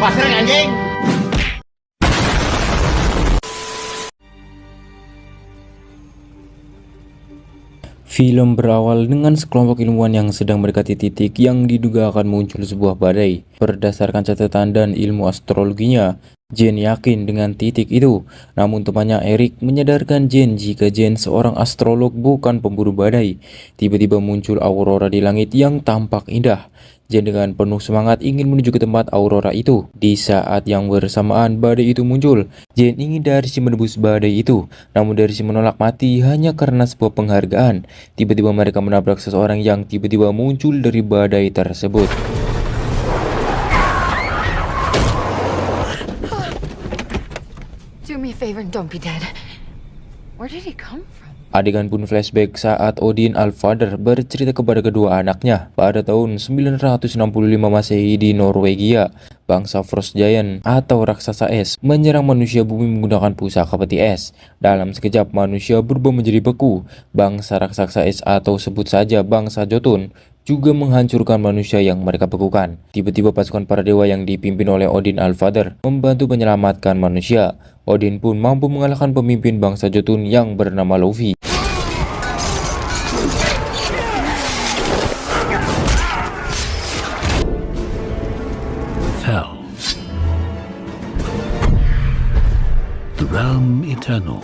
Pasrah anjing. Film berawal dengan sekelompok ilmuwan yang sedang mendekati titik yang diduga akan muncul sebuah badai. Berdasarkan catatan dan ilmu astrologinya, Jane yakin dengan titik itu. Namun temannya Eric menyadarkan Jane jika Jane seorang astrolog bukan pemburu badai. Tiba-tiba muncul aurora di langit yang tampak indah. Jane dengan penuh semangat ingin menuju ke tempat aurora itu. Di saat yang bersamaan badai itu muncul, Jane ingin Darcy menebus badai itu. Namun Darcy menolak mati hanya karena sebuah penghargaan. Tiba-tiba mereka menabrak seseorang yang tiba-tiba muncul dari badai tersebut. Do me a favor and don't be dead. Where did he come from? Adegan pun flashback saat Odin Alfader bercerita kepada kedua anaknya pada tahun 965 Masehi di Norwegia. Bangsa Frost Giant atau raksasa es menyerang manusia bumi menggunakan pusaka peti es. Dalam sekejap manusia berubah menjadi beku. Bangsa raksasa es atau sebut saja bangsa Jotun juga menghancurkan manusia yang mereka bekukan. Tiba-tiba pasukan para dewa yang dipimpin oleh Odin Alfader membantu menyelamatkan manusia. Odin pun mampu mengalahkan pemimpin bangsa Jotun yang bernama Loki. Fell. The realm eternal.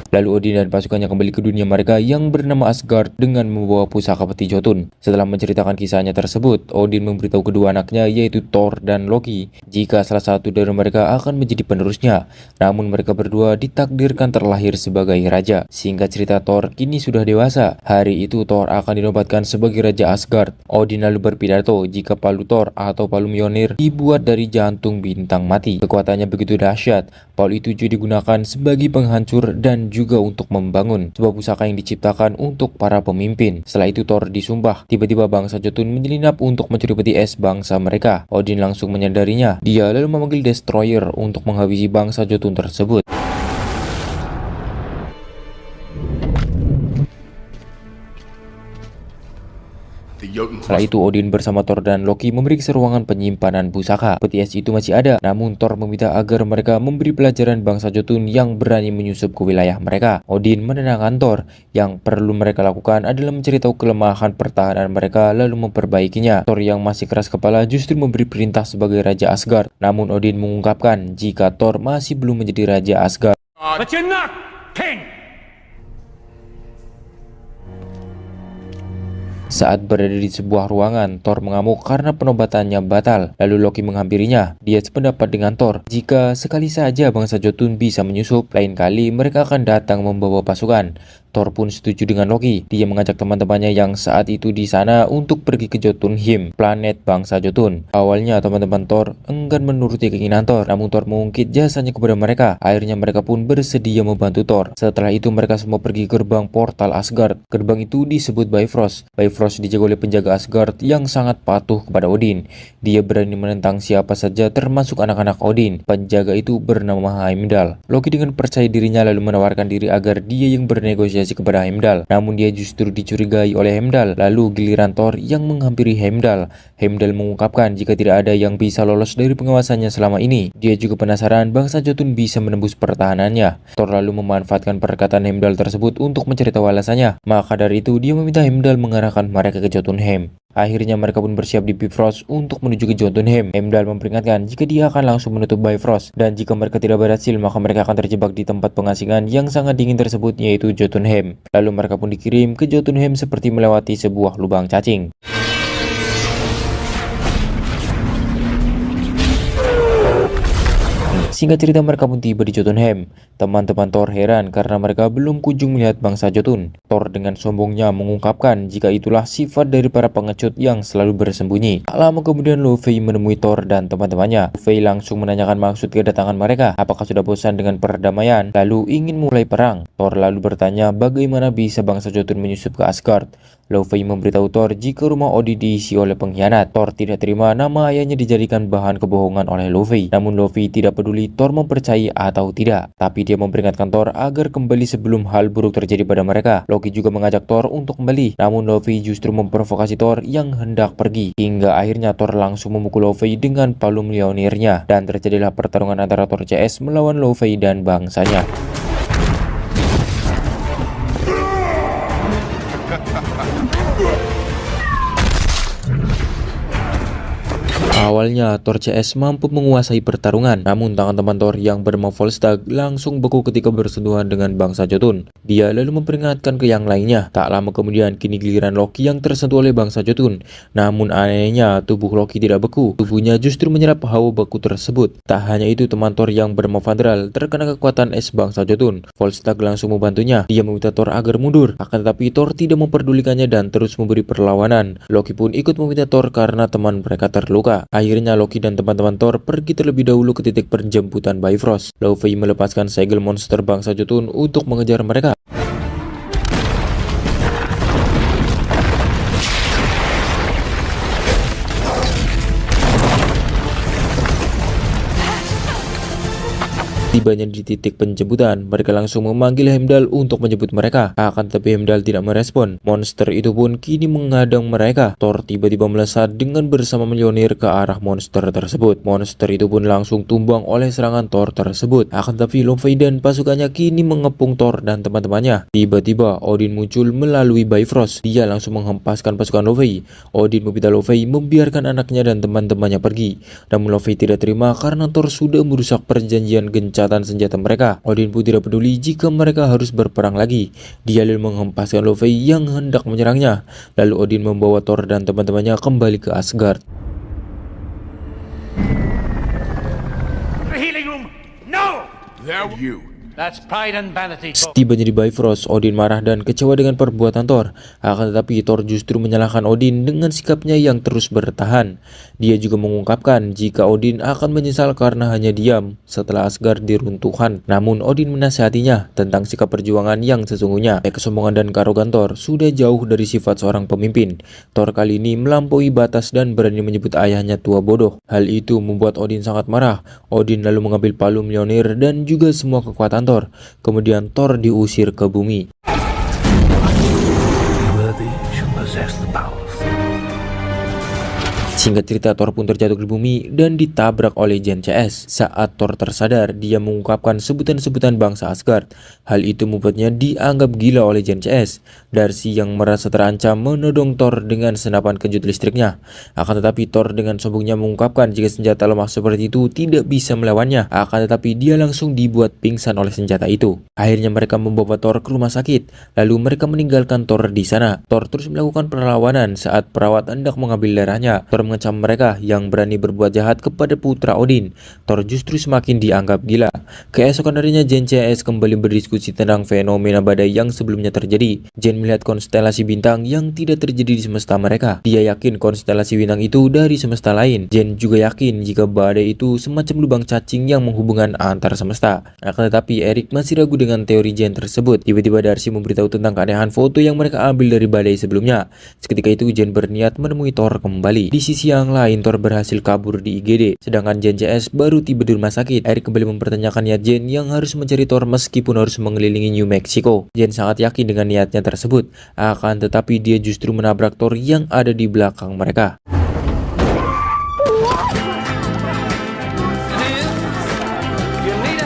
Lalu Odin dan pasukannya kembali ke dunia mereka yang bernama Asgard dengan membawa pusaka peti Jotun. Setelah menceritakan kisahnya tersebut, Odin memberitahu kedua anaknya yaitu Thor dan Loki jika salah satu dari mereka akan menjadi penerusnya. Namun mereka berdua ditakdirkan terlahir sebagai raja. Singkat cerita, Thor kini sudah dewasa. Hari itu Thor akan dinobatkan sebagai raja Asgard. Odin lalu berpidato jika palu Thor atau palu Mjolnir dibuat dari jantung bintang mati. Kekuatannya begitu dahsyat, palu itu juga digunakan sebagai penghancur dan juga untuk membangun sebuah pusaka yang diciptakan untuk para pemimpin. Setelah itu Thor disumpah. Tiba-tiba bangsa Jotun menyelinap untuk mencuri peti es bangsa mereka. Odin langsung menyadarinya. Dia lalu memanggil Destroyer untuk menghabisi bangsa Jotun tersebut. Setelah itu Odin bersama Thor dan Loki memeriksa ruangan penyimpanan pusaka. Peti es itu masih ada, namun Thor meminta agar mereka memberi pelajaran bangsa Jotun yang berani menyusup ke wilayah mereka. Odin menenangkan Thor. Yang perlu mereka lakukan adalah mencari tahu kelemahan pertahanan mereka lalu memperbaikinya. Thor yang masih keras kepala justru memberi perintah sebagai Raja Asgard. Namun Odin mengungkapkan jika Thor masih belum menjadi Raja Asgard. But you're not king! Saat berada di sebuah ruangan, Thor mengamuk karena penobatannya batal. Lalu Loki menghampirinya. Dia sependapat dengan Thor. Jika sekali saja bangsa Jotun bisa menyusup, lain kali mereka akan datang membawa pasukan. Thor pun setuju dengan Loki. Dia mengajak teman-temannya yang saat itu di sana untuk pergi ke Jotunheim, planet bangsa Jotun. Awalnya teman-teman Thor enggan menuruti keinginan Thor, namun Thor mengungkit jasanya kepada mereka. Akhirnya mereka pun bersedia membantu Thor. Setelah itu mereka semua pergi ke gerbang portal Asgard. Gerbang itu disebut Bifrost. Bifrost dijaga oleh penjaga Asgard yang sangat patuh kepada Odin. Dia berani menentang siapa saja termasuk anak-anak Odin. Penjaga itu bernama Heimdall. Loki dengan percaya dirinya lalu menawarkan diri agar dia yang bernegosiasi kepada Heimdall. Namun dia justru dicurigai oleh Heimdall. Lalu giliran Thor yang menghampiri Heimdall. Heimdall mengungkapkan jika tidak ada yang bisa lolos dari pengawasannya selama ini. Dia juga penasaran bangsa Jotun bisa menembus pertahanannya. Thor lalu memanfaatkan perkataan Heimdall tersebut untuk mencari tahu alasannya. Maka dari itu dia meminta Heimdall mengarahkan mereka ke Jotunheim. Akhirnya mereka pun bersiap di Bifrost untuk menuju ke Jotunheim. Heimdall memperingatkan jika dia akan langsung menutup Bifrost, dan jika mereka tidak berhasil maka mereka akan terjebak di tempat pengasingan yang sangat dingin tersebut yaitu Jotunheim. Lalu mereka pun dikirim ke Jotunheim seperti melewati sebuah lubang cacing. Singkat cerita mereka pun tiba di Jotunheim. Teman-teman Thor heran karena mereka belum kunjung melihat bangsa Jotun. Thor dengan sombongnya mengungkapkan jika itulah sifat dari para pengecut yang selalu bersembunyi. Tak lama kemudian Luffy menemui Thor dan teman-temannya. Luffy langsung menanyakan maksud kedatangan mereka. Apakah sudah bosan dengan perdamaian lalu ingin mulai perang? Thor lalu bertanya bagaimana bisa bangsa Jotun menyusup ke Asgard. Laufey memberitahu Thor jika rumah Odin diisi oleh pengkhianat. Thor tidak terima nama ayahnya dijadikan bahan kebohongan oleh Laufey. Namun Laufey tidak peduli Thor mempercayai atau tidak, tapi dia memperingatkan Thor agar kembali sebelum hal buruk terjadi pada mereka. Loki juga mengajak Thor untuk kembali, namun Laufey justru memprovokasi Thor yang hendak pergi. Hingga akhirnya Thor langsung memukul Laufey dengan palu Mjolnirnya dan terjadilah pertarungan antara Thor CS melawan Laufey dan bangsanya. Awalnya Thor CS mampu menguasai pertarungan, namun tangan teman Thor yang bernama Volstagg langsung beku ketika bersentuhan dengan bangsa Jotun. Dia lalu memperingatkan ke yang lainnya. Tak lama kemudian kini giliran Loki yang tersentuh oleh bangsa Jotun. Namun anehnya tubuh Loki tidak beku, tubuhnya justru menyerap hawa beku tersebut. Tak hanya itu, teman Thor yang bernama Fandral terkena kekuatan es bangsa Jotun. Volstagg langsung membantunya. Dia meminta Thor agar mundur, akan tetapi Thor tidak memperdulikannya dan terus memberi perlawanan. Loki pun ikut meminta Thor karena teman mereka terluka. Akhirnya Loki dan teman-teman Thor pergi terlebih dahulu ke titik penjemputan Bifrost. Laufey melepaskan segel monster bangsa Jotun untuk mengejar mereka. Tibanya di titik penjemputan, mereka langsung memanggil Heimdall untuk menjemput mereka. Akan tetapi Heimdall tidak merespon. Monster itu pun kini menghadang mereka. Thor tiba-tiba melesat dengan bersama Mjolnir ke arah monster tersebut. Monster itu pun langsung tumbang oleh serangan Thor tersebut. Akan tetapi Laufey dan pasukannya kini mengepung Thor dan teman-temannya. Tiba-tiba Odin muncul melalui Bifrost. Dia langsung menghempaskan pasukan Laufey. Odin meminta Laufey membiarkan anaknya dan teman-temannya pergi. Namun Laufey tidak terima karena Thor sudah merusak perjanjian gencatan senjata mereka. Odin pun tidak peduli jika mereka harus berperang lagi. Dia lalu menghempaskan Laufey yang hendak menyerangnya. Lalu Odin membawa Thor dan teman-temannya kembali ke Asgard. The healing room! No! There you. That's pride and vanity. Setibanya di Bifrost, Odin marah dan kecewa dengan perbuatan Thor. Akan tetapi Thor justru menyalahkan Odin dengan sikapnya yang terus bertahan. Dia juga mengungkapkan jika Odin akan menyesal karena hanya diam setelah Asgard diruntuhkan. Namun Odin menasihatinya tentang sikap perjuangan yang sesungguhnya. Kesombongan dan kearogan Thor sudah jauh dari sifat seorang pemimpin. Thor kali ini melampaui batas dan berani menyebut ayahnya tua bodoh. Hal itu membuat Odin sangat marah. Odin lalu mengambil palu Mjolnir dan juga semua kekuatan Thor. Kemudian Thor diusir ke bumi. Worthy shall possess the powers. Singkat cerita, Thor pun terjatuh di bumi dan ditabrak oleh Jin CS. Saat Thor tersadar, dia mengungkapkan sebutan-sebutan bangsa Asgard. Hal itu membuatnya dianggap gila oleh Jin CS. Darcy yang merasa terancam menodong Thor dengan senapan kejut listriknya. Akan tetapi Thor dengan sombongnya mengungkapkan jika senjata lemah seperti itu tidak bisa melawannya. Akan tetapi dia langsung dibuat pingsan oleh senjata itu. Akhirnya mereka membawa Thor ke rumah sakit. Lalu mereka meninggalkan Thor di sana. Thor terus melakukan perlawanan saat perawat hendak mengambil darahnya. Thor mengecam mereka yang berani berbuat jahat kepada putra Odin. Thor justru semakin dianggap gila. Keesokan harinya Jin CS kembali berdiskusi tentang fenomena badai yang sebelumnya terjadi. Jin melihat konstelasi bintang yang tidak terjadi di semesta mereka. Dia yakin konstelasi bintang itu dari semesta lain. Jin juga yakin jika badai itu semacam lubang cacing yang menghubungkan antar semesta. Akan tetapi Eric masih ragu dengan teori Jin tersebut. Tiba-tiba Darcy memberitahu tentang keanehan foto yang mereka ambil dari badai sebelumnya. Seketika itu Jin berniat menemui Thor kembali. Di sisi yang lain, Thor berhasil kabur di IGD, sedangkan Jin CS baru tiba di rumah sakit. Eric kembali mempertanyakan niat Jin yang harus mencari Thor meskipun harus mengelilingi New Mexico. Jin sangat yakin dengan niatnya tersebut, akan tetapi dia justru menabrak Thor yang ada di belakang mereka.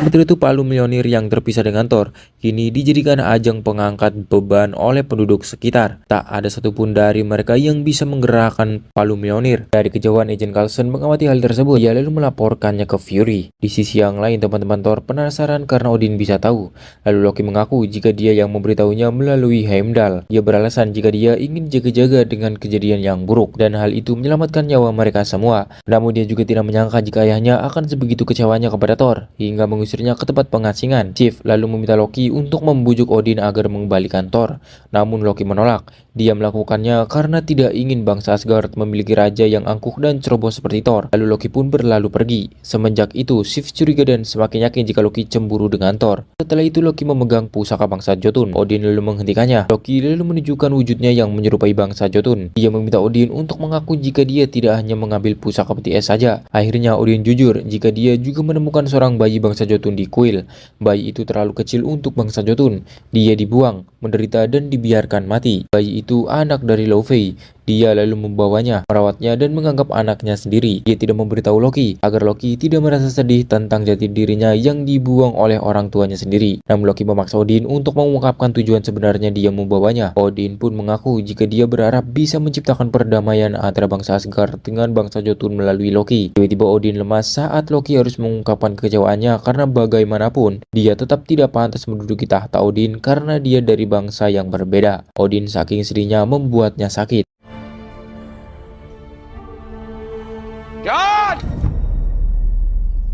Sementara itu palu Mjolnir yang terpisah dengan Thor kini dijadikan ajang pengangkat beban oleh penduduk sekitar. Tak ada satupun dari mereka yang bisa menggerakkan palu Mjolnir. Dari kejauhan Agent Coulson mengamati hal tersebut. Ia lalu melaporkannya ke Fury. Di sisi yang lain, teman-teman Thor penasaran karena Odin bisa tahu. Lalu Loki mengaku jika dia yang memberitahunya melalui Heimdall. Dia beralasan jika dia ingin jaga-jaga dengan kejadian yang buruk dan hal itu menyelamatkan nyawa mereka semua. Namun dia juga tidak menyangka jika ayahnya akan sebegitu kecewanya kepada Thor hingga mengusirnya ke tempat pengasingan. Chief lalu meminta Loki untuk membujuk Odin agar mengembalikan Thor. Namun Loki menolak. Dia melakukannya karena tidak ingin bangsa Asgard memiliki raja yang angkuh dan ceroboh seperti Thor. Lalu Loki pun berlalu pergi. Semenjak itu, Sif curiga dan semakin yakin jika Loki cemburu dengan Thor. Setelah itu Loki memegang pusaka bangsa Jotun. Odin lalu menghentikannya. Loki lalu menunjukkan wujudnya yang menyerupai bangsa Jotun. Dia meminta Odin untuk mengaku jika dia tidak hanya mengambil pusaka peti es saja. Akhirnya Odin jujur jika dia juga menemukan seorang bayi bangsa Jotun di kuil. Bayi itu terlalu kecil untuk bangsa Jotun. Dia dibuang, menderita dan dibiarkan mati. Bayi itu anak dari Laufey. Dia lalu membawanya, merawatnya dan menganggap anaknya sendiri. Dia tidak memberitahu Loki agar Loki tidak merasa sedih tentang jati dirinya yang dibuang oleh orang tuanya sendiri. Namun Loki memaksa Odin untuk mengungkapkan tujuan sebenarnya dia membawanya. Odin pun mengaku jika dia berharap bisa menciptakan perdamaian antara bangsa Asgard dengan bangsa Jotun melalui Loki. Tiba-tiba Odin lemas saat Loki harus mengungkapkan kekecewaannya karena bagaimanapun dia tetap tidak pantas menduduki tahta Odin karena dia dari bangsa yang berbeda. Odin saking sedihnya membuatnya sakit. God!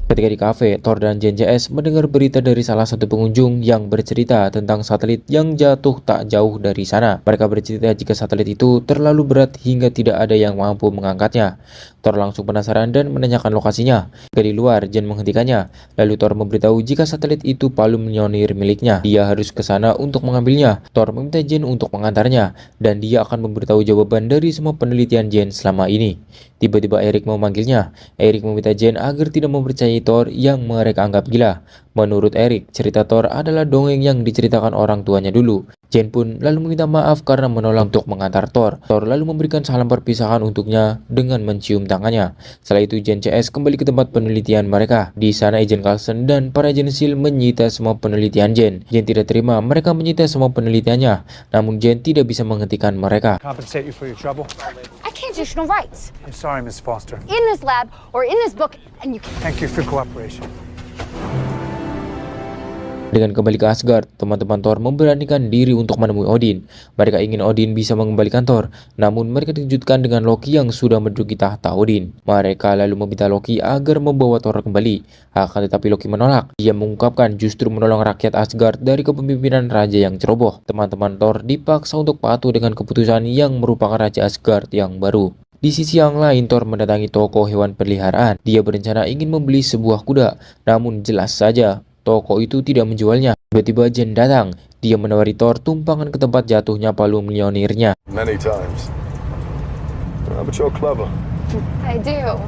Ketika di kafe, Thor dan JNJS mendengar berita dari salah satu pengunjung yang bercerita tentang satelit yang jatuh tak jauh dari sana. Mereka bercerita jika satelit itu terlalu berat hingga tidak ada yang mampu mengangkatnya. Thor langsung penasaran dan menanyakan lokasinya. Dari luar, Jen menghentikannya. Lalu Thor memberitahu jika satelit itu palu Mjolnir miliknya. Dia harus ke sana untuk mengambilnya. Thor meminta Jen untuk mengantarnya, dan dia akan memberitahu jawaban dari semua penelitian Jen selama ini. Tiba-tiba Eric memanggilnya. Eric meminta Jen agar tidak mempercayai Thor yang mereka anggap gila. Menurut Eric, cerita Thor adalah dongeng yang diceritakan orang tuanya dulu. Jen pun lalu meminta maaf karena menolak untuk mengantar Thor. Thor lalu memberikan salam perpisahan untuknya dengan mencium tangannya. Setelah itu Jen CS kembali ke tempat penelitian mereka. Di sana Agent Coulson dan para Agent SHIELD menyita semua penelitian Jen. Jen tidak terima mereka menyita semua penelitiannya. Namun Jen tidak bisa menghentikan mereka. Compensate you for your trouble. I can't additional rights. I'm sorry, Miss Foster. In this lab or in this book, and you can't. Thank you for cooperation. Dengan kembali ke Asgard, teman-teman Thor memberanikan diri untuk menemui Odin. Mereka ingin Odin bisa mengembalikan Thor, namun mereka dikejutkan dengan Loki yang sudah menduduki tahta Odin. Mereka lalu meminta Loki agar membawa Thor kembali. Akan tetapi Loki menolak. Dia mengungkapkan justru menolong rakyat Asgard dari kepemimpinan raja yang ceroboh. Teman-teman Thor dipaksa untuk patuh dengan keputusan yang merupakan raja Asgard yang baru. Di sisi yang lain, Thor mendatangi toko hewan peliharaan. Dia berencana ingin membeli sebuah kuda, namun jelas saja toko itu tidak menjualnya. Tiba-tiba Jen datang. Dia menawari Thor tumpangan ke tempat jatuhnya palu Mjolnirnya. Many times. But you're clever. I do.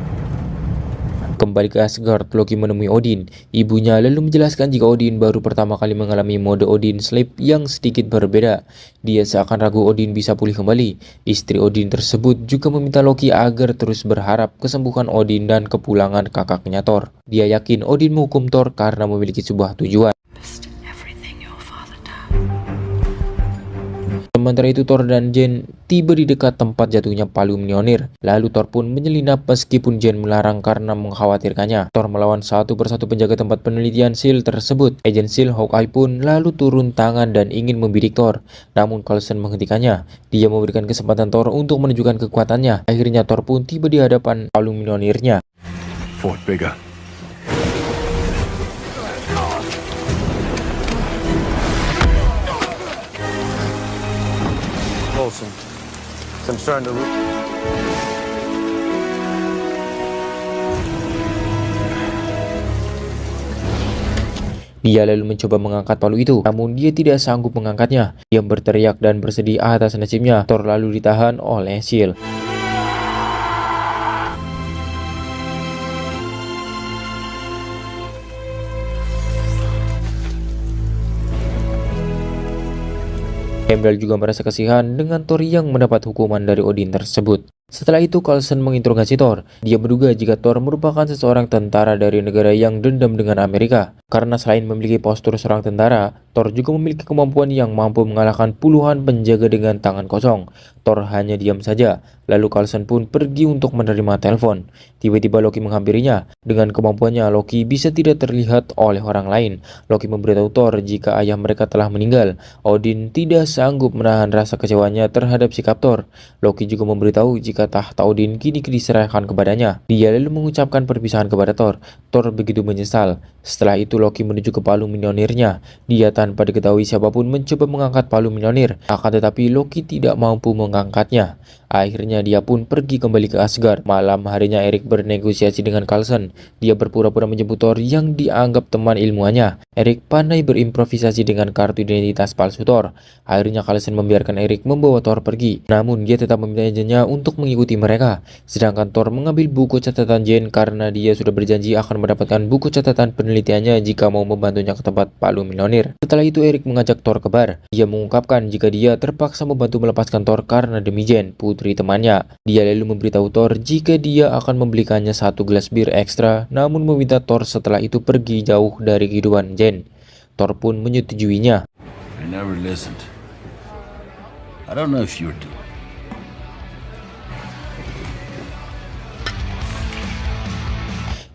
Kembali ke Asgard, Loki menemui Odin. Ibunya lalu menjelaskan jika Odin baru pertama kali mengalami mode Odin Sleep yang sedikit berbeda. Dia seakan ragu Odin bisa pulih kembali. Istri Odin tersebut juga meminta Loki agar terus berharap kesembuhan Odin dan kepulangan kakaknya Thor. Dia yakin Odin menghukum Thor karena memiliki sebuah tujuan. Sementara itu Thor dan Jen tiba di dekat tempat jatuhnya palu Mjolnir. Lalu Thor pun menyelinap meskipun Jen melarang karena mengkhawatirkannya. Thor melawan satu persatu penjaga tempat penelitian SHIELD tersebut. Agent SHIELD Hawkeye pun lalu turun tangan dan ingin membidik Thor. Namun Coulson menghentikannya. Dia memberikan kesempatan Thor untuk menunjukkan kekuatannya. Akhirnya Thor pun tiba di hadapan palu Mjolnirnya. Fought bigger. Olson. I'm starting to. Dia lalu mencoba mengangkat palu itu, namun dia tidak sanggup mengangkatnya. Dia berteriak dan bersedih atas nasibnya. Thor lalu ditahan oleh SHIELD. Heimdall juga merasa kasihan dengan Thor yang mendapat hukuman dari Odin tersebut. Setelah itu Coulson menginterogasi Thor. Dia menduga jika Thor merupakan seseorang tentara dari negara yang dendam dengan Amerika. Karena selain memiliki postur seorang tentara, Thor juga memiliki kemampuan yang mampu mengalahkan puluhan penjaga dengan tangan kosong. Thor hanya diam saja. Lalu Coulson pun pergi untuk menerima telepon. Tiba-tiba Loki menghampirinya. Dengan kemampuannya, Loki bisa tidak terlihat oleh orang lain. Loki memberitahu Thor jika ayah mereka telah meninggal. Odin tidak sanggup menahan rasa kecewanya terhadap sikap Thor. Loki juga memberitahu jika jika tahta Odin kini diserahkan kepadanya. Dia lalu mengucapkan perpisahan kepada Thor. Thor begitu menyesal. Setelah itu Loki menuju ke palu Mjolnirnya. Dia tanpa diketahui siapapun mencoba mengangkat palu Mjolnir, akan tetapi Loki tidak mampu mengangkatnya. Akhirnya dia pun pergi kembali ke Asgard. Malam harinya Erik bernegosiasi dengan Coulson. Dia berpura-pura menjemput Thor yang dianggap teman ilmuannya. Erik pandai berimprovisasi dengan kartu identitas palsu Thor. Akhirnya Coulson membiarkan Erik membawa Thor pergi. Namun dia tetap meminta Jane untuk mengikuti mereka. Sedangkan Thor mengambil buku catatan Jane karena dia sudah berjanji akan mendapatkan buku catatan penelitiannya jika mau membantunya ke tempat palu Mjolnir. Setelah itu Erik mengajak Thor ke bar. Dia mengungkapkan jika dia terpaksa membantu melepaskan Thor karena demi Jane, putri temannya. Dia lalu memberitahu Thor jika dia akan membelikannya 1 gelas bir ekstra, namun meminta Thor setelah itu pergi jauh dari kehidupan Jane. Thor pun menyetujuinya. I never listened. I don't know if you do.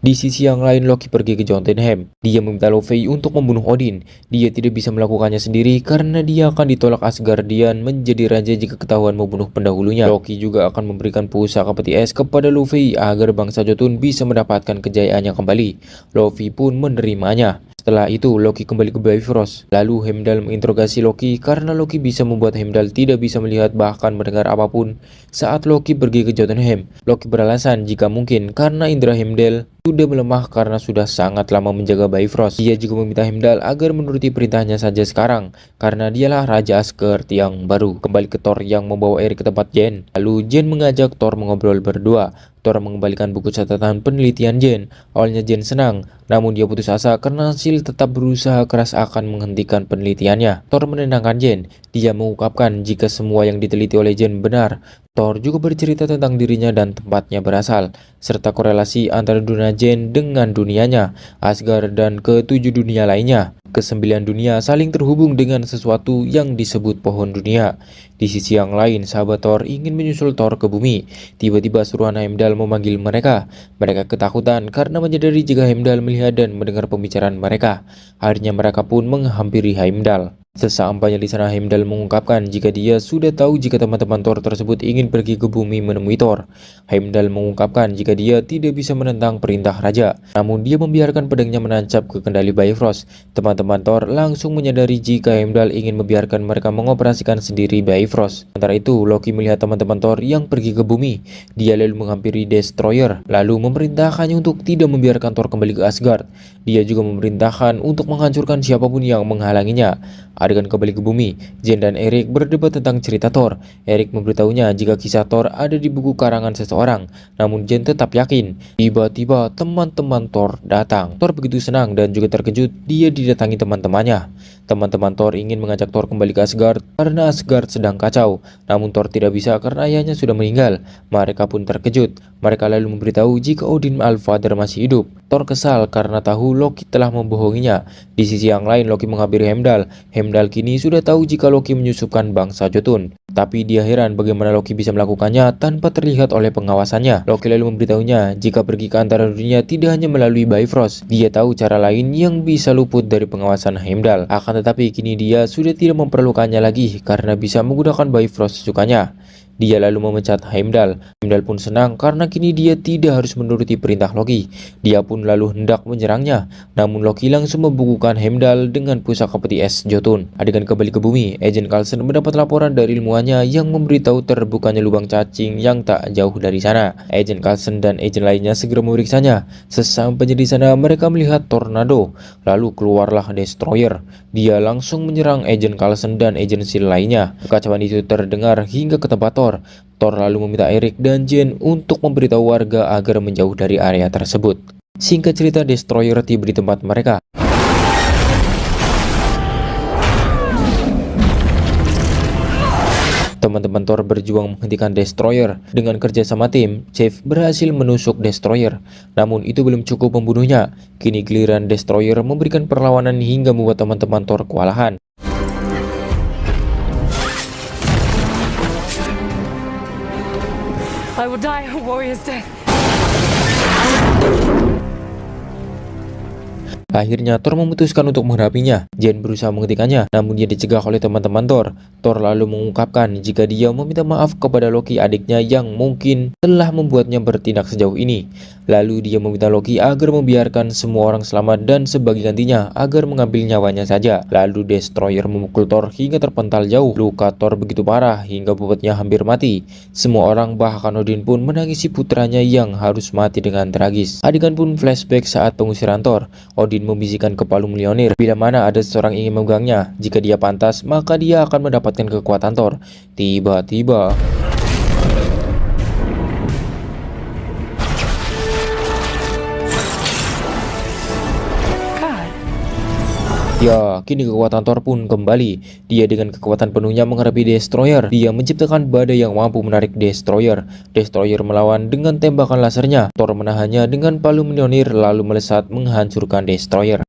Di sisi yang lain, Loki pergi ke Jotunheim. Dia meminta Laufey untuk membunuh Odin. Dia tidak bisa melakukannya sendiri karena dia akan ditolak Asgardian menjadi raja jika ketahuan membunuh pendahulunya. Loki juga akan memberikan pusaka peti es kepada Laufey agar bangsa Jotun bisa mendapatkan kejayaannya kembali. Laufey pun menerimanya. Setelah itu, Loki kembali ke Bifrost. Lalu Heimdall menginterogasi Loki karena Loki bisa membuat Heimdall tidak bisa melihat bahkan mendengar apapun saat Loki pergi ke Jotunheim. Loki beralasan jika mungkin karena indera Heimdall sudah melemah karena sudah sangat lama menjaga Bifrost. Dia juga meminta Heimdall agar menuruti perintahnya saja sekarang karena dialah Raja Asgard yang baru. Kembali ke Thor yang membawa Erik ke tempat Jane. Lalu Jane mengajak Thor mengobrol berdua. Thor mengembalikan buku catatan penelitian Jane. Awalnya Jane senang, namun dia putus asa karena Shield tetap berusaha keras akan menghentikan penelitiannya. Thor menenangkan Jane. Dia mengungkapkan jika semua yang diteliti oleh Jane benar. Thor juga bercerita tentang dirinya dan tempatnya berasal, serta korelasi antara dunia Jane dengan dunianya, Asgard dan ke-7 dunia lainnya. Ke-9 dunia saling terhubung dengan sesuatu yang disebut pohon dunia. Di sisi yang lain, sahabat Thor ingin menyusul Thor ke bumi. Tiba-tiba suruhan Heimdall memanggil mereka. Mereka ketakutan karena menyadari jika Heimdall melihat dan mendengar pembicaraan mereka. Akhirnya mereka pun menghampiri Heimdall. Sesampainya di sana, Heimdall mengungkapkan jika dia sudah tahu jika teman-teman Thor tersebut ingin pergi ke bumi menemui Thor. Heimdall mengungkapkan jika dia tidak bisa menentang perintah raja, namun dia membiarkan pedangnya menancap ke kendali Bifrost. Teman-teman Thor langsung menyadari jika Heimdall ingin membiarkan mereka mengoperasikan sendiri Bifrost. Sementara itu, Loki melihat teman-teman Thor yang pergi ke bumi. Dia lalu menghampiri Destroyer, lalu memerintahkannya untuk tidak membiarkan Thor kembali ke Asgard. Dia juga memerintahkan untuk menghancurkan siapapun yang menghalanginya. Adegan kembali ke bumi, Jane dan Erik berdebat tentang cerita Thor. Erik memberitahunya jika kisah Thor ada di buku karangan seseorang, namun Jane tetap yakin. Tiba-tiba teman-teman Thor datang. Thor begitu senang dan juga terkejut dia didatangi teman-temannya. Teman-teman Thor ingin mengajak Thor kembali ke Asgard karena Asgard sedang kacau, namun Thor tidak bisa karena ayahnya sudah meninggal. Mereka pun terkejut. Mereka lalu memberitahu jika Odin Allfather masih hidup. Thor kesal karena tahu Loki telah membohonginya. Di sisi yang lain, Loki menghampiri Heimdall. Heimdall kini sudah tahu jika Loki menyusupkan bangsa Jotun. Tapi dia heran bagaimana Loki bisa melakukannya tanpa terlihat oleh pengawasannya. Loki lalu memberitahunya jika pergi ke antara dunia tidak hanya melalui Bifrost. Dia tahu cara lain yang bisa luput dari pengawasan Heimdall. Akan tetapi kini dia sudah tidak memerlukannya lagi karena bisa menggunakan Bifrost sesukanya. Dia lalu memecat Heimdall. Heimdall pun senang karena kini dia tidak harus menuruti perintah Loki. Dia pun lalu hendak menyerangnya, namun Loki langsung membukukan Heimdall dengan pusaka peti es Jotun. Adegan kembali ke bumi, Agent Coulson mendapat laporan dari ilmuannya yang memberitahu terbukanya lubang cacing yang tak jauh dari sana. Agent Coulson dan agent lainnya segera memeriksanya. Sesampainya di sana, mereka melihat tornado. Lalu keluarlah Destroyer. Dia langsung menyerang Agent Coulson dan agent Shield lainnya. Kekacauan itu terdengar hingga ke tempat Thor. Thor lalu meminta Erik dan Jane untuk memberitahu warga agar menjauh dari area tersebut. Singkat cerita, Destroyer tiba di tempat mereka. Teman-teman Thor berjuang menghentikan Destroyer. Dengan kerjasama tim, Chief berhasil menusuk Destroyer. Namun itu belum cukup membunuhnya. Kini giliran Destroyer memberikan perlawanan hingga membuat teman-teman Thor kewalahan. I will die a warrior's death. Akhirnya Thor memutuskan untuk menghadapinya. Jane berusaha menghentikannya, namun dia dicegah oleh teman-teman Thor. Thor lalu mengungkapkan jika dia meminta maaf kepada Loki adiknya yang mungkin telah membuatnya bertindak sejauh ini. Lalu dia meminta Loki agar membiarkan semua orang selamat dan sebagai gantinya agar mengambil nyawanya saja. Lalu Destroyer memukul Thor hingga terpental jauh. Luka Thor begitu parah hingga bobotnya hampir mati. Semua orang bahkan Odin pun menangisi putranya yang harus mati dengan tragis. Adegan pun flashback saat pengusiran Thor. Odin membisikkan ke Palu Mjolnir bila mana ada seseorang ingin memegangnya. Jika dia pantas, maka dia akan mendapatkan kekuatan Thor. Tiba-tiba ya, kini kekuatan Thor pun kembali. Dia dengan kekuatan penuhnya menghadapi Destroyer. Dia menciptakan badai yang mampu menarik Destroyer. Destroyer melawan dengan tembakan lasernya. Thor menahannya dengan Palu Mjolnir lalu melesat menghancurkan Destroyer.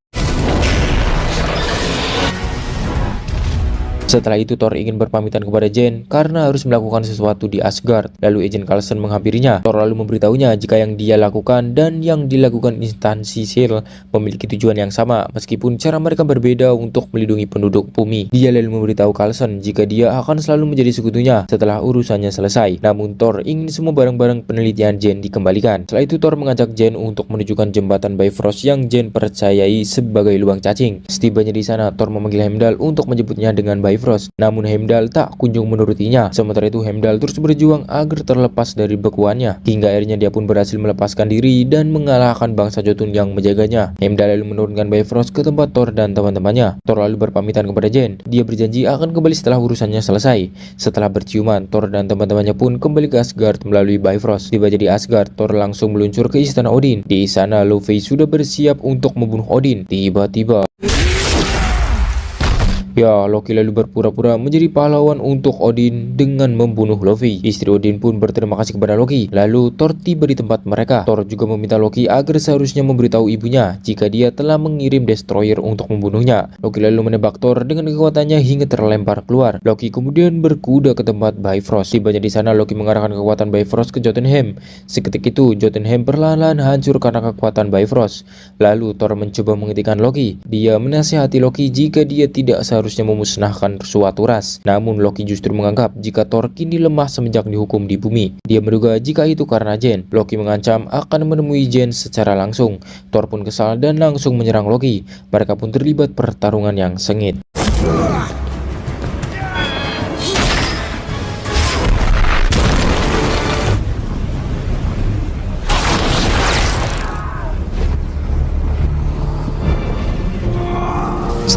Setelah itu Thor ingin berpamitan kepada Jane karena harus melakukan sesuatu di Asgard. Lalu Agent Coulson menghampirinya. Thor lalu memberitahunya jika yang dia lakukan dan yang dilakukan instansi SHIELD memiliki tujuan yang sama meskipun cara mereka berbeda untuk melindungi penduduk bumi. Dia lalu memberitahu Coulson jika dia akan selalu menjadi sekutunya setelah urusannya selesai. Namun Thor ingin semua barang-barang penelitian Jane dikembalikan. Setelah itu Thor mengajak Jane untuk menunjukkan jembatan Bifrost yang Jane percayai sebagai lubang cacing. Setibanya di sana Thor memanggil Heimdall untuk menjemputnya dengan Bifrost. Namun Heimdall tak kunjung menurutinya. Sementara itu Heimdall terus berjuang agar terlepas dari bekuannya. Hingga akhirnya dia pun berhasil melepaskan diri dan mengalahkan bangsa Jotun yang menjaganya. Heimdall lalu menurunkan Bifrost ke tempat Thor dan teman-temannya. Thor lalu berpamitan kepada Jane. Dia berjanji akan kembali setelah urusannya selesai. Setelah berciuman, Thor dan teman-temannya pun kembali ke Asgard melalui Bifrost. Tiba di Asgard, Thor langsung meluncur ke istana Odin. Di sana Loki sudah bersiap untuk membunuh Odin. Tiba-tiba ya, Loki lalu berpura-pura menjadi pahlawan untuk Odin dengan membunuh Loki. Istri Odin pun berterima kasih kepada Loki. Lalu Thor tiba di tempat mereka. Thor juga meminta Loki agar seharusnya memberitahu ibunya jika dia telah mengirim Destroyer untuk membunuhnya. Loki lalu menebak Thor dengan kekuatannya hingga terlempar keluar. Loki kemudian berkuda ke tempat Bifrost. Tibanya di sana Loki mengarahkan kekuatan Bifrost ke Jotunheim. Seketika itu Jotunheim perlahan-lahan hancur karena kekuatan Bifrost. Lalu Thor mencoba menghentikan Loki. Dia menasihati Loki jika dia tidak seharusnya memusnahkan suatu ras. Namun Loki justru menganggap jika Thor kini lemah semenjak dihukum di bumi. Dia menduga jika itu karena Jane. Loki mengancam akan menemui Jane secara langsung. Thor pun kesal dan langsung menyerang Loki. Mereka pun terlibat pertarungan yang sengit.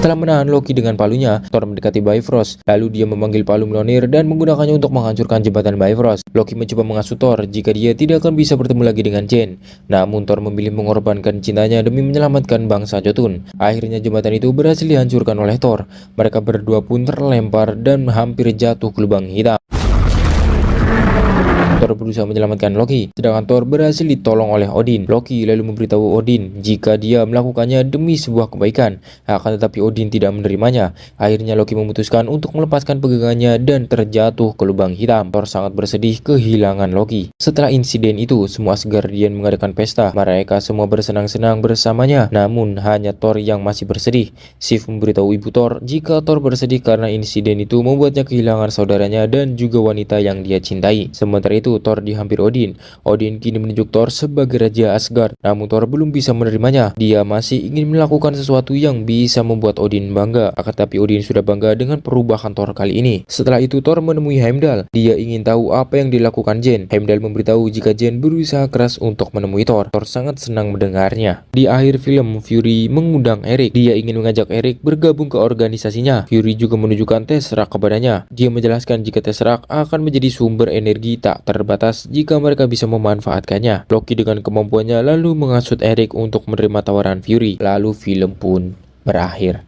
Setelah menahan Loki dengan palunya, Thor mendekati Bifrost. Lalu dia memanggil Palu Mjolnir dan menggunakannya untuk menghancurkan jembatan Bifrost. Loki mencoba mengasuh Thor jika dia tidak akan bisa bertemu lagi dengan Jane. Namun Thor memilih mengorbankan cintanya demi menyelamatkan bangsa Jotun. Akhirnya jembatan itu berhasil dihancurkan oleh Thor. Mereka berdua pun terlempar dan hampir jatuh ke lubang hitam. Thor berusaha menyelamatkan Loki, sedangkan Thor berhasil ditolong oleh Odin. Loki lalu memberitahu Odin jika dia melakukannya demi sebuah kebaikan, akan tetapi Odin tidak menerimanya. Akhirnya Loki memutuskan untuk melepaskan pegangannya dan terjatuh ke lubang hitam. Thor sangat bersedih kehilangan Loki. Setelah insiden itu, semua Asgardian mengadakan pesta. Mereka semua bersenang-senang bersamanya, namun hanya Thor yang masih bersedih. Sif memberitahu ibu Thor jika Thor bersedih karena insiden itu membuatnya kehilangan saudaranya dan juga wanita yang dia cintai. Sementara itu Thor dihampiri Odin. Odin kini menunjuk Thor sebagai Raja Asgard. Namun Thor belum bisa menerimanya. Dia masih ingin melakukan sesuatu yang bisa membuat Odin bangga. Akan tetapi Odin sudah bangga dengan perubahan Thor kali ini. Setelah itu Thor menemui Heimdall. Dia ingin tahu apa yang dilakukan Jane. Heimdall memberitahu jika Jane berusaha keras untuk menemui Thor. Thor sangat senang mendengarnya. Di akhir film, Fury mengundang Erik. Dia ingin mengajak Erik bergabung ke organisasinya. Fury juga menunjukkan Tesseract kepadanya. Dia menjelaskan jika Tesseract akan menjadi sumber energi tak terbatas jika mereka bisa memanfaatkannya. Loki dengan kemampuannya lalu menghasut Erik untuk menerima tawaran Fury. Lalu film pun berakhir.